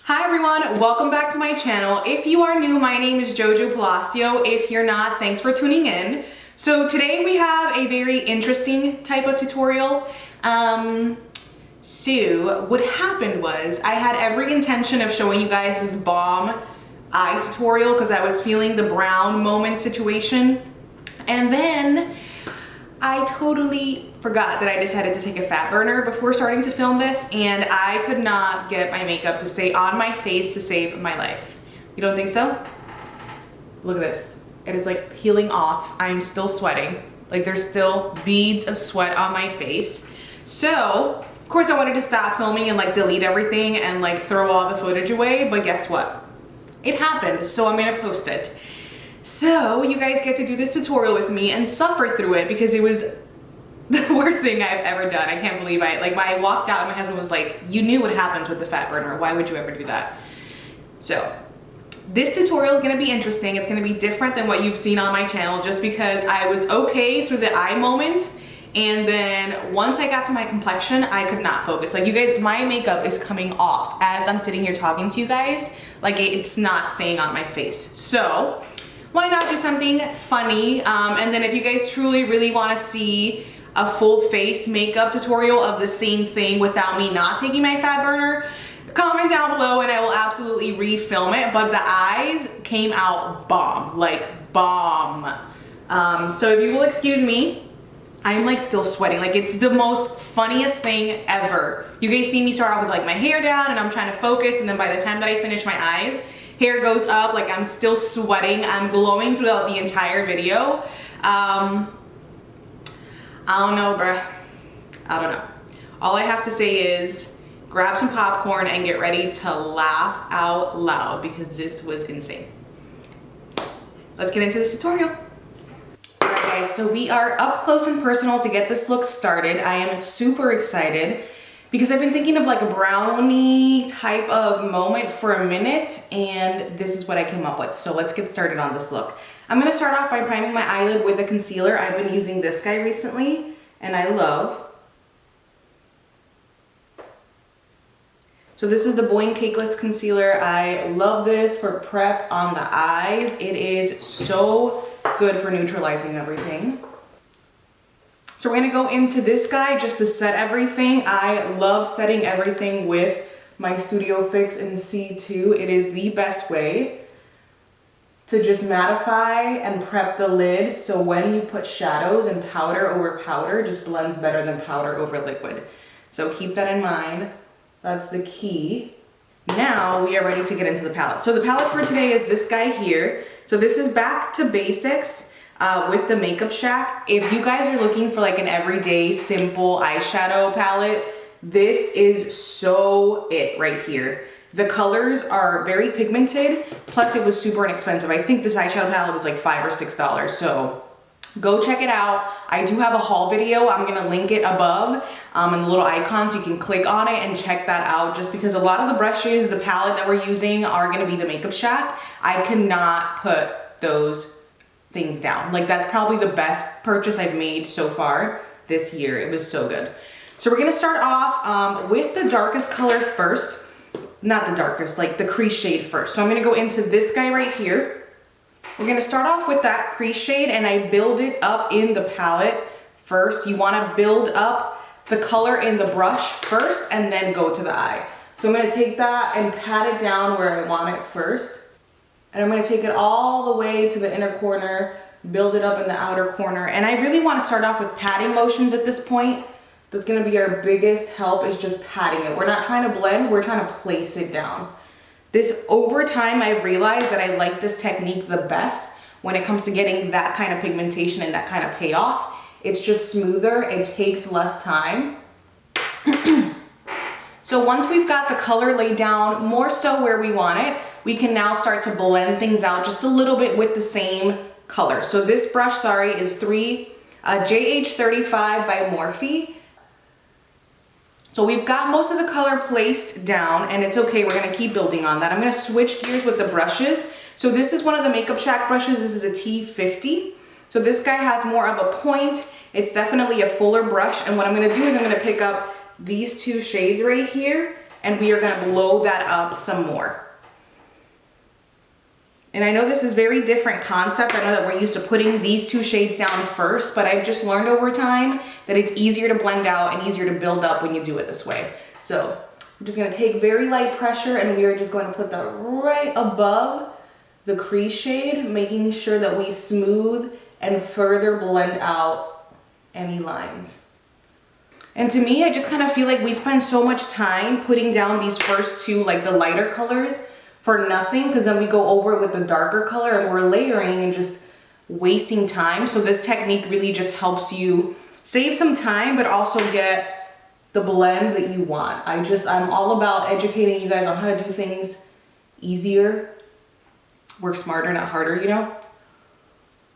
Hi everyone, welcome back to my channel. If you are new, my name is Jojo Palacio. If you're not, thanks for tuning in. So today we have a very interesting type of tutorial. So what happened was I had every intention of showing you guys this bomb eye tutorial because I was feeling the brown moment situation. And then I totally forgot that I decided to take a fat burner before starting to film this, and I could not get my makeup to stay on my face to save my life. You don't think so? Look at this. It is like peeling off. I'm still sweating. Like there's still beads of sweat on my face. So, of course I wanted to stop filming and like delete everything and like throw all the footage away, but guess what? It happened, so I'm gonna post it. So you guys get to do this tutorial with me and suffer through it because it was the worst thing I've ever done. I can't believe when I walked out, my husband was like, you knew what happens with the fat burner. Why would you ever do that? So this tutorial is gonna be interesting. It's gonna be different than what you've seen on my channel just because I was okay through the eye moment. And then once I got to my complexion, I could not focus. Like you guys, my makeup is coming off as I'm sitting here talking to you guys. Like it's not staying on my face. So why not do something funny? And then if you guys truly really want to see a full face makeup tutorial of the same thing without me not taking my fat burner, comment down below and I will absolutely refilm it. But the eyes came out bomb, like bomb. So if you will excuse me, I'm like still sweating. Like it's the most funniest thing ever. You guys see me start off with like my hair down and I'm trying to focus, and then by the time that I finish my eyes, hair goes up, like I'm still sweating. I'm glowing throughout the entire video. I don't know, bruh. I don't know. All I have to say is grab some popcorn and get ready to laugh out loud because this was insane. Let's get into this tutorial. Alright guys, so we are up close and personal to get this look started. I am super excited because I've been thinking of like a brownie type of moment for a minute, and this is what I came up with. So let's get started on this look. I'm gonna start off by priming my eyelid with a concealer. I've been using this guy recently and I love. So this is the Boing Cakeless Concealer. I love this for prep on the eyes. It is so good for neutralizing everything. So we're gonna go into this guy just to set everything. I love setting everything with my Studio Fix in C2. It is the best way to just mattify and prep the lid, so when you put shadows and powder over powder, just blends better than powder over liquid. So keep that in mind. That's the key. Now we are ready to get into the palette. So the palette for today is this guy here. So this is Back to Basics with the Makeup Shack. If you guys are looking for like an everyday simple eyeshadow palette, this is so it right here. The colors are very pigmented, plus it was super inexpensive. I think this eyeshadow palette was like $5 or $6, so go check it out. I do have a haul video. I'm gonna link it above in the little icons. You can click on it and check that out, just because a lot of the brushes, the palette that we're using are gonna be the Makeup Shack. I cannot put those things down. Like that's probably the best purchase I've made so far this year. It was so good. So we're gonna start off with the darkest color first. Not the darkest, like the crease shade first. So I'm gonna go into this guy right here. We're gonna start off with that crease shade, and I build it up in the palette first. You wanna build up the color in the brush first and then go to the eye. So I'm gonna take that and pat it down where I want it first. And I'm gonna take it all the way to the inner corner, build it up in the outer corner. And I really wanna start off with patting motions at this point. That's gonna be our biggest help, is just patting it. We're not trying to blend, we're trying to place it down. This, over time, I realized that I like this technique the best when it comes to getting that kind of pigmentation and that kind of payoff. It's just smoother, it takes less time. So once we've got the color laid down, more so where we want it, we can now start to blend things out just a little bit with the same color. So this brush, sorry, is JH35 by Morphe. So we've got most of the color placed down, and it's okay, we're gonna keep building on that. I'm gonna switch gears with the brushes. So this is one of the Makeup Shack brushes. This is a T50. So this guy has more of a point. It's definitely a fuller brush, and what I'm gonna do is I'm gonna pick up these two shades right here and we are gonna blow that up some more. And I know this is very different concept. I know that we're used to putting these two shades down first, but I've just learned over time that it's easier to blend out and easier to build up when you do it this way. So I'm just gonna take very light pressure and we are just going to put that right above the crease shade, making sure that we smooth and further blend out any lines. And to me, I just kind of feel like we spend so much time putting down these first two, like the lighter colors, for nothing, because then we go over it with the darker color and we're layering and just wasting time. So this technique really just helps you save some time, but also get the blend that you want. I'm all about educating you guys on how to do things easier, work smarter, not harder, you know?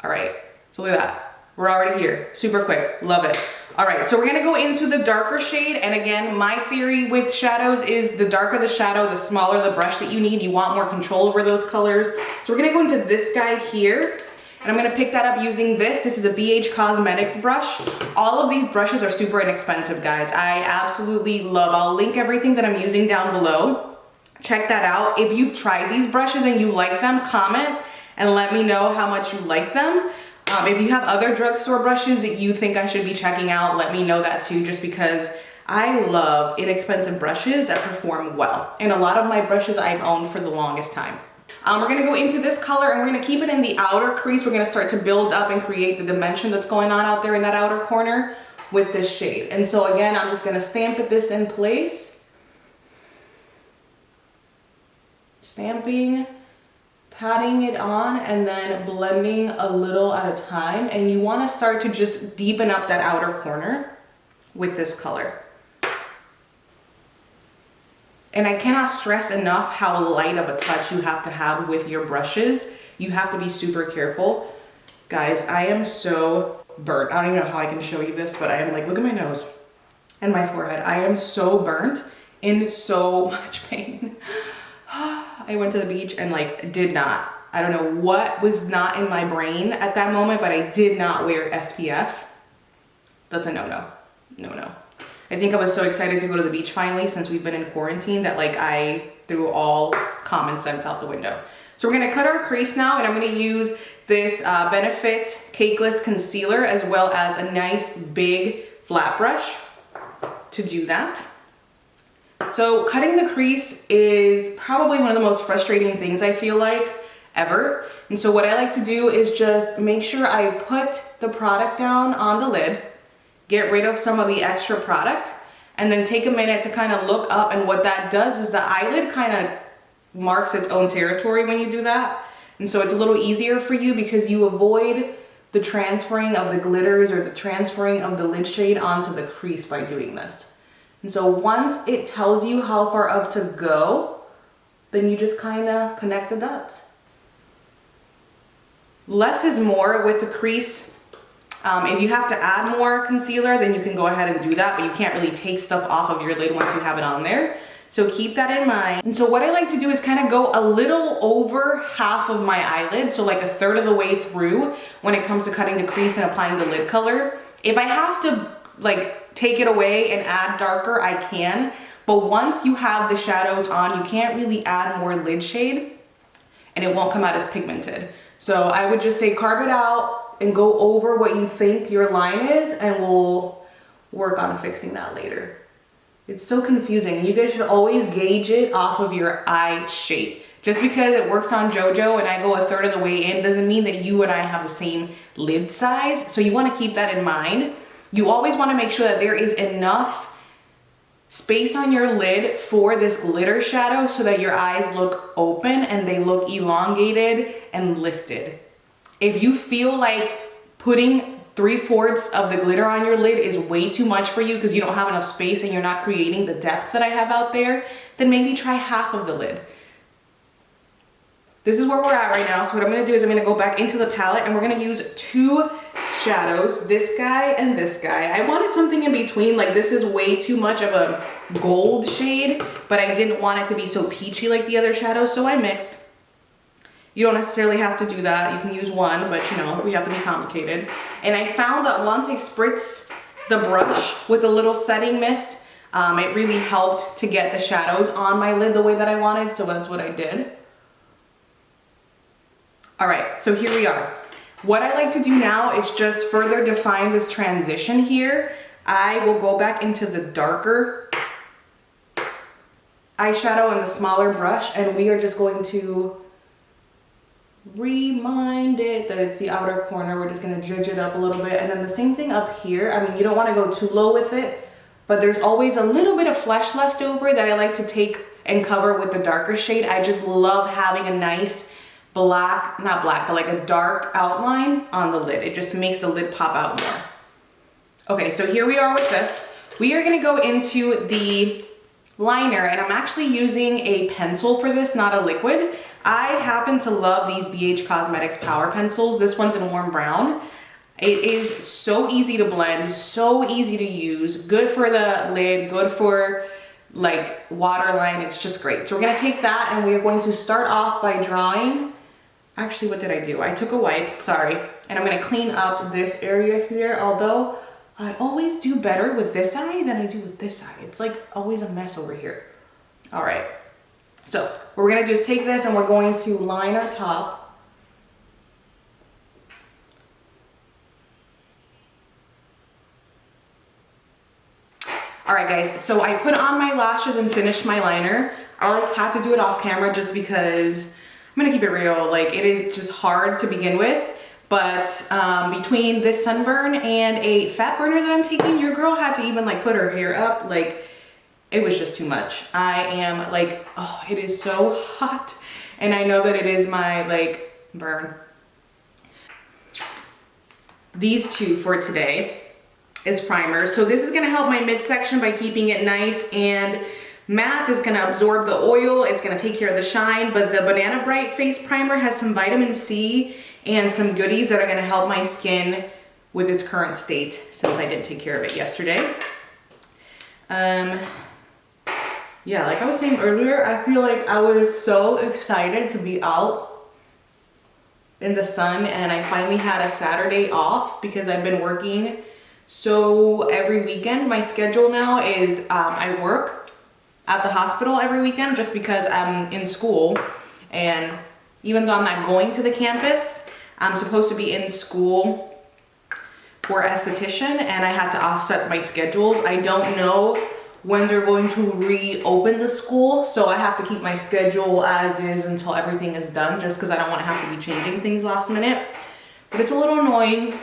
All right, so look at that. We're already here, super quick, love it. All right, so we're gonna go into the darker shade. And again, my theory with shadows is the darker the shadow, the smaller the brush that you need. You want more control over those colors. So we're gonna go into this guy here. And I'm gonna pick that up using this. This is a BH Cosmetics brush. All of these brushes are super inexpensive, guys. I absolutely love, I'll link everything that I'm using down below. Check that out. If you've tried these brushes and you like them, comment and let me know how much you like them. If you have other drugstore brushes that you think I should be checking out, let me know that too, just because I love inexpensive brushes that perform well. And a lot of my brushes I've owned for the longest time. We're gonna go into this color and we're gonna keep it in the outer crease. We're gonna start to build up and create the dimension that's going on out there in that outer corner with this shade. And so again, I'm just gonna stamp this in place. Stamping, patting it on, and then blending a little at a time. And you wanna start to just deepen up that outer corner with this color. And I cannot stress enough how light of a touch you have to have with your brushes. You have to be super careful. Guys, I am so burnt. I don't even know how I can show you this, but I am like, look at my nose and my forehead. I am so burnt, in so much pain. I went to the beach and like I don't know what was not in my brain at that moment, but I did not wear SPF. That's a no-no, no-no. I think I was so excited to go to the beach finally since we've been in quarantine that like I threw all common sense out the window. So we're gonna cut our crease now, and I'm gonna use this Benefit Cakeless Concealer as well as a nice big flat brush to do that. So cutting the crease is probably one of the most frustrating things I feel like ever. And so what I like to do is just make sure I put the product down on the lid, get rid of some of the extra product, and then take a minute to kind of look up. And what that does is the eyelid kind of marks its own territory when you do that. And so it's a little easier for you because you avoid the transferring of the glitters or the transferring of the lid shade onto the crease by doing this. And so once it tells you how far up to go, then you just kind of connect the dots. Less is more with the crease. If you have to add more concealer, then you can go ahead and do that, but you can't really take stuff off of your lid once you have it on there. So keep that in mind. And so what I like to do is kind of go a little over half of my eyelid, so like a third of the way through when it comes to cutting the crease and applying the lid color. If I have to like take it away and add darker, I can. But once you have the shadows on, you can't really add more lid shade and it won't come out as pigmented. So I would just say carve it out and go over what you think your line is, and we'll work on fixing that later. It's so confusing. You guys should always gauge it off of your eye shape. Just because it works on JoJo and I go a third of the way in doesn't mean that you and I have the same lid size. So you want to keep that in mind. You always want to make sure that there is enough space on your lid for this glitter shadow so that your eyes look open and they look elongated and lifted. If you feel like putting 3/4 of the glitter on your lid is way too much for you because you don't have enough space and you're not creating the depth that I have out there, then maybe try half of the lid. This is where we're at right now. So what I'm gonna do is I'm gonna go back into the palette and we're gonna use two shadows, this guy and this guy. I wanted something in between, like this is way too much of a gold shade, but I didn't want it to be so peachy like the other shadows, so I mixed. You don't necessarily have to do that. You can use one, but you know, we have to be complicated. And I found that once I spritz the brush with a little setting mist, It really helped to get the shadows on my lid the way that I wanted, so that's what I did. All right, so here we are. What I like to do now is just further define this transition here. I will go back into the darker eyeshadow and the smaller brush, and we are just going to remind it that it's the outer corner. We're just gonna dredge it up a little bit, and then the same thing up here. I mean, you don't wanna go too low with it, but there's always a little bit of flesh left over that I like to take and cover with the darker shade. I just love having a nice black, not black, but like a dark outline on the lid. It just makes the lid pop out more. Okay, so here we are with this. We are gonna go into the liner, and I'm actually using a pencil for this, not a liquid. I happen to love these BH Cosmetics Power Pencils. This one's in warm brown. It is so easy to blend, so easy to use, good for the lid, good for like waterline. It's just great. So we're gonna take that and we're going to start off by drawing. Actually, what did I do? I took a wipe, sorry, and I'm gonna clean up this area here, although I always do better with this eye than I do with this eye. It's like always a mess over here. All right, so what we're gonna do is take this and we're going to line our top. All right, guys, so I put on my lashes and finished my liner. I had to do it off camera just because I'm gonna keep it real. Like, it is just hard to begin with. But between this sunburn and a fat burner that I'm taking, your girl had to even like put her hair up. Like, it was just too much. I am like, oh, it is so hot. And I know that it is my like burn. These two for today is primer. So this is gonna help my midsection by keeping it nice and matte. Is gonna absorb the oil. It's gonna take care of the shine. But the Banana Bright Face Primer has some vitamin C and some goodies that are gonna help my skin with its current state since I didn't take care of it yesterday. Yeah, like I was saying earlier, I feel like I was so excited to be out in the sun, and I finally had a Saturday off because I've been working so every weekend. My schedule now is I work at the hospital every weekend just because I'm in school, and even though I'm not going to the campus, I'm supposed to be in school for esthetician, and I had to offset my schedules. I don't know when they're going to reopen the school, so I have to keep my schedule as is until everything is done, just because I don't want to have to be changing things last minute. But it's a little annoying.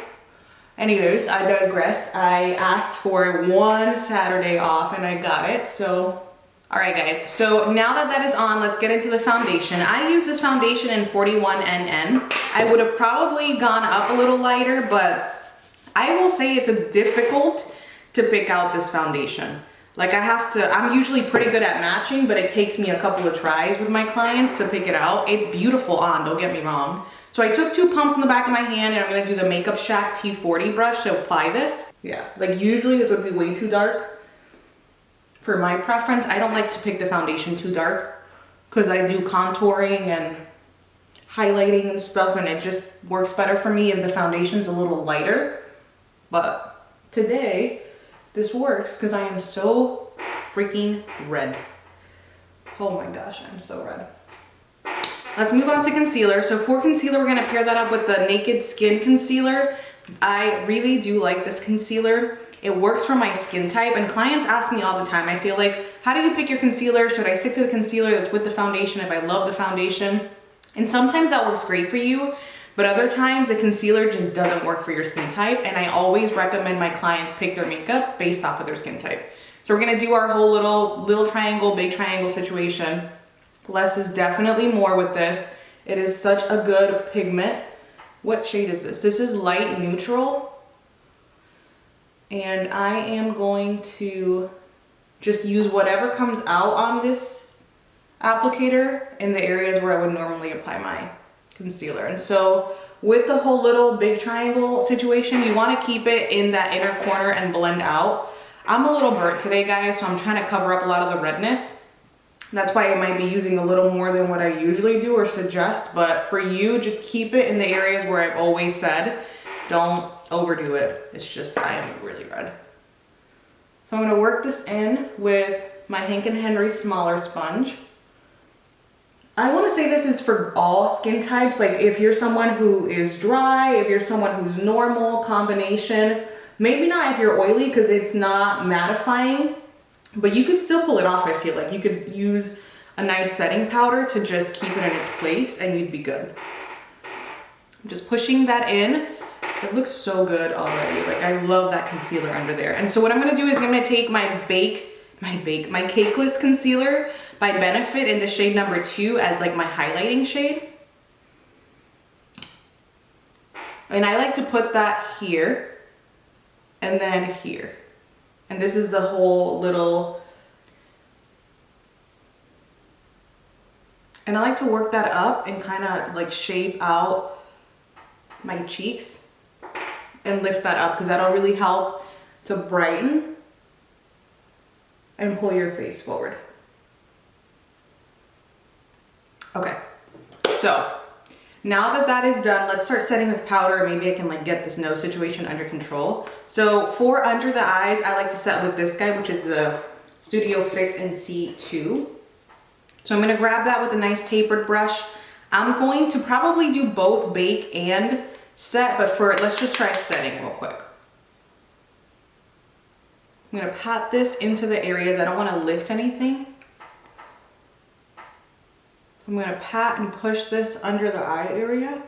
Anyways, I digress. I asked for one Saturday off and I got it, so. All right, guys, so now that that is on, let's get into the foundation. I use this foundation in 41NN. I would have probably gone up a little lighter, but I will say it's difficult to pick out this foundation. Like, I'm usually pretty good at matching, but it takes me a couple of tries with my clients to pick it out. It's beautiful on, don't get me wrong. So I took 2 pumps in the back of my hand, and I'm gonna do the Makeup Shack T40 brush to apply this. Yeah, like usually this would be way too dark. For my preference, I don't like to pick the foundation too dark because I do contouring and highlighting and stuff, and it just works better for me if the foundation's a little lighter. But today, this works because I am so freaking red. Oh my gosh, I'm so red. Let's move on to concealer. So for concealer, we're gonna pair that up with the Naked Skin Concealer. I really do like this concealer. It works for my skin type, and clients ask me all the time, I feel like, how do you pick your concealer? Should I stick to the concealer that's with the foundation if I love the foundation? And sometimes that works great for you, but other times the concealer just doesn't work for your skin type, and I always recommend my clients pick their makeup based off of their skin type. So we're gonna do our whole little triangle, big triangle situation. Less is definitely more with this. It is such a good pigment. What shade is this? This is light neutral. And I am going to just use whatever comes out on this applicator in the areas where I would normally apply my concealer. And so with the whole little big triangle situation, you want to keep it in that inner corner and blend out. I'm a little burnt today, guys, so I'm trying to cover up a lot of the redness. That's why I might be using a little more than what I usually do or suggest, but for you, just keep it in the areas where I've always said, don't overdo it. It's just, I am really red. So I'm gonna work this in with my Hank & Henry smaller sponge. I wanna say this is for all skin types. Like if you're someone who is dry, if you're someone who's normal, combination, maybe not if you're oily because it's not mattifying, but you can still pull it off. I feel like you could use a nice setting powder to just keep it in its place and you'd be good. I'm just pushing that in. It looks so good already. Like I love that concealer under there. And so what I'm gonna do is I'm gonna take my Cakeless concealer by Benefit in the shade number 2 as like my highlighting shade. And I like to put that here and then here. And this is the whole little, and I like to work that up and kind of like shape out my cheeks and lift that up because that'll really help to brighten and pull your face forward. Okay, so now that that is done, let's start setting with powder. Maybe I can like get this nose situation under control. So for under the eyes, I like to set with this guy, which is the Studio Fix in C2. So I'm gonna grab that with a nice tapered brush. I'm going to probably do both bake and set, but let's just try setting real quick. I'm gonna pat this into the areas. I don't wanna lift anything. I'm gonna pat and push this under the eye area.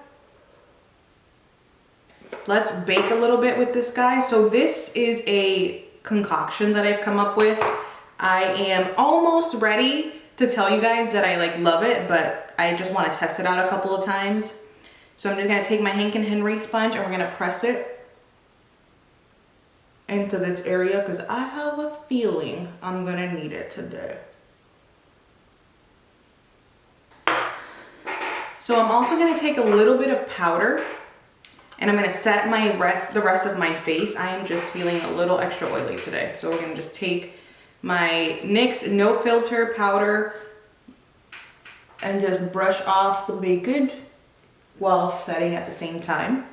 Let's bake a little bit with this guy. So this is a concoction that I've come up with. I am almost ready to tell you guys that I like love it, but I just wanna test it out a couple of times. So I'm just gonna take my Hank & Henry sponge and we're gonna press it into this area because I have a feeling I'm gonna need it today. So I'm also gonna take a little bit of powder and I'm gonna set the rest of my face. I am just feeling a little extra oily today. So we're gonna just take my NYX No Filter powder and just brush off the baked while setting at the same time.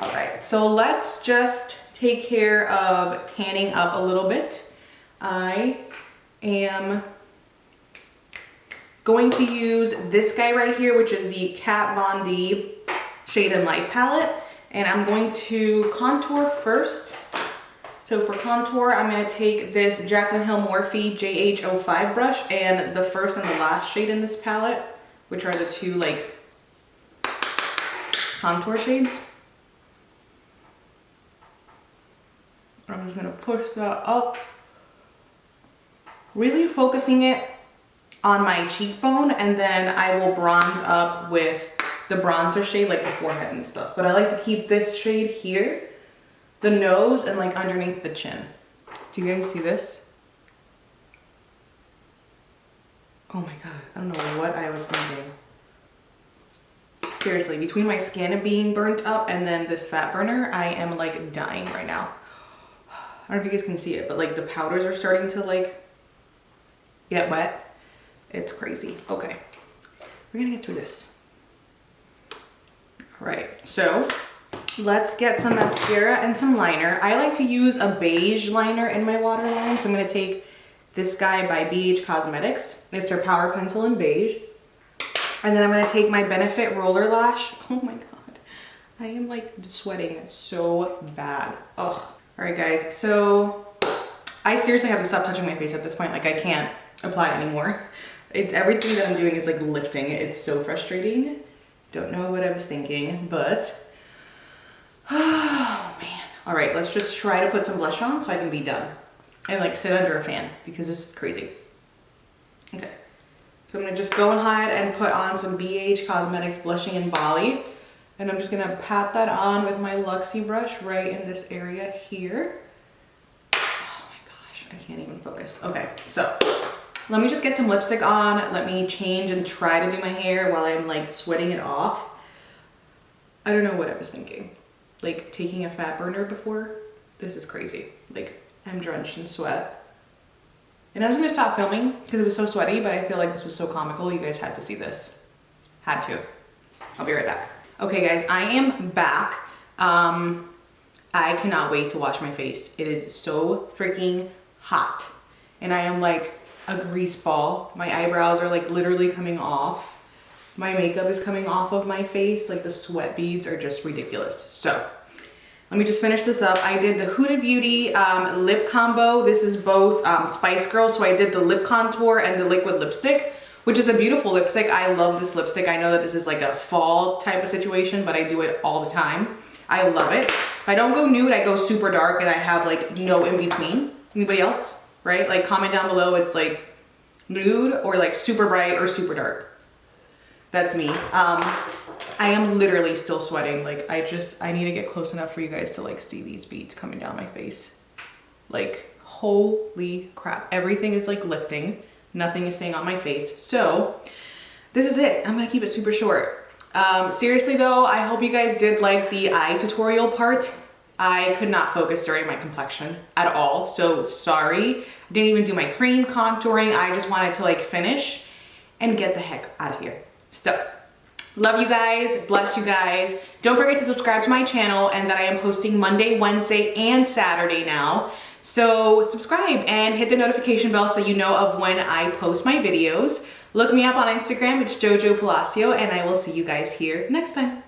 All right, so let's just take care of tanning up a little bit. I am going to use this guy right here, which is the Kat Von D Shade and Light palette, and I'm going to contour first. So for contour, I'm gonna take this Jaclyn Hill Morphe JH05 brush and the first and the last shade in this palette, which are the two like contour shades. I'm just gonna push that up, really focusing it on my cheekbone, and then I will bronze up with the bronzer shade, like the forehead and stuff. But I like to keep this shade here, the nose, and like underneath the chin. Do you guys see this? Oh my god, I don't know what I was thinking. Seriously, between my skin being burnt up and then this fat burner, I am like dying right now. I don't know if you guys can see it, but like the powders are starting to like get wet. It's crazy. Okay, we're gonna get through this. All right, so let's get some mascara and some liner. I like to use a beige liner in my waterline, so I'm gonna take this guy by BH Cosmetics. It's their Power Pencil in beige. And then I'm gonna take my Benefit Roller Lash. Oh my god, I am like sweating so bad. Ugh. All right guys, so I seriously have to stop touching my face at this point. Like I can't apply anymore. Everything that I'm doing is like lifting. It's so frustrating. Don't know what I was thinking, but oh man. All right, let's just try to put some blush on so I can be done and like sit under a fan because this is crazy. Okay, so I'm gonna just go ahead and put on some BH Cosmetics Blushing in Bali, and I'm just gonna pat that on with my Luxie brush right in this area here. Oh my gosh, I can't even focus. Okay, so let me just get some lipstick on. Let me change and try to do my hair while I'm like sweating it off. I don't know what I was thinking. Like taking a fat burner before. This is crazy. Like I'm drenched in sweat. And I was gonna stop filming because it was so sweaty, but I feel like this was so comical. You guys had to see this. Had to. I'll be right back. Okay guys, I am back. I I cannot wait to wash my face. It is so freaking hot. And I am like a grease ball. My eyebrows are like literally coming off. My makeup is coming off of my face. Like the sweat beads are just ridiculous. So let me just finish this up. I did the Huda Beauty lip combo. This is both Spice Girls. So I did the lip contour and the liquid lipstick, which is a beautiful lipstick. I love this lipstick. I know that this is like a fall type of situation, but I do it all the time. I love it. If I don't go nude, I go super dark and I have like no in between. Anybody else, right? Like comment down below, it's like nude or like super bright or super dark. That's me. I am literally still sweating. Like I need to get close enough for you guys to like see these beads coming down my face. Like holy crap. Everything is like lifting. Nothing is staying on my face. So this is it. I'm gonna keep it super short. Seriously though, I hope you guys did like the eye tutorial part. I could not focus during my complexion at all. So sorry. I didn't even do my cream contouring. I just wanted to like finish and get the heck out of here. So love you guys, bless you guys. Don't forget to subscribe to my channel and that I am posting Monday, Wednesday, and Saturday now. So subscribe and hit the notification bell so you know of when I post my videos. Look me up on Instagram, it's Jojo Palacio, and I will see you guys here next time.